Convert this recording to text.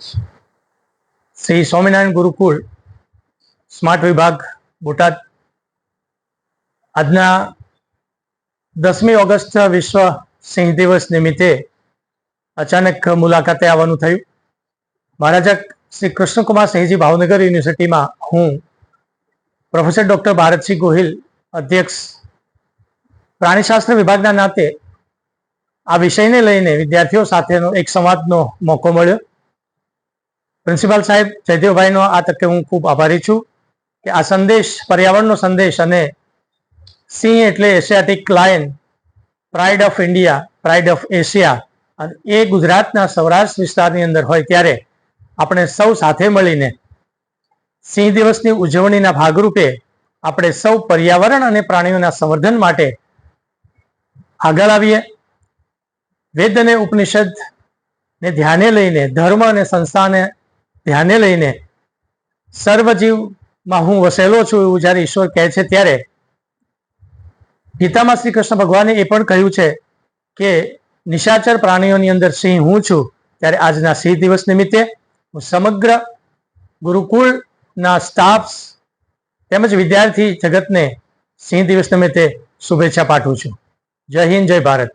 શ્રી સ્વામિનારાયણ ગુરુકુળ smart વિભાગ બોટાદ આજના 10મી August વિશ્વ સિંહ દિવસ નિમિત્તે અચાનક મુલાકાતે આવવાનું થયું. મહારાજા શ્રી કૃષ્ણકુમાર સિંહજી ભાવનગર યુનિવર્સિટીમાં હું પ્રોફેસર ડૉક્ટર ભારતસિંહ ગોહિલ અધ્યક્ષ પ્રાણીશાસ્ત્ર વિભાગના નાતે આ વિષયને લઈને વિદ્યાર્થીઓ સાથેનો એક સંવાદનો મોકો મળ્યો. પ્રિન્સિપાલ સાહેબ જયદેવભાઈનો આ તકે હું ખૂબ આભારી છું કે આ સંદેશ, પર્યાવરણનો સંદેશ અને સિંહ એટલે Asiatic lion, pride of India, pride of Asia, અને એ ગુજરાતના સૌરાષ્ટ્ર વિસ્તારની અંદર હોય ત્યારે આપણે સૌ સાથે મળીને સિંહ દિવસની ઉજવણીના ભાગરૂપે આપણે સૌ પર્યાવરણ અને પ્રાણીઓના સંવર્ધન માટે આગળ આવીએ. વેદ અને ઉપનિષદને ધ્યાને લઈને, ધર્મ અને સંસ્થાને ધ્યાને લઈને સર્વજીવમાં હું વસેલો છું એવું જ્યારે ઈશ્વર કહે છે ત્યારે ગીતામાં શ્રી કૃષ્ણ ભગવાને એ પણ કહ્યું છે કે નિશાચર પ્રાણીઓની અંદર સિંહ હું છું. ત્યારે આજના સિંહ દિવસ નિમિત્તે હું સમગ્ર ગુરુકુળના સ્ટાફ તેમજ વિદ્યાર્થી જગતને સિંહ દિવસ નિમિત્તે શુભેચ્છા પાઠવું છું. જય હિન્દ, જય ભારત.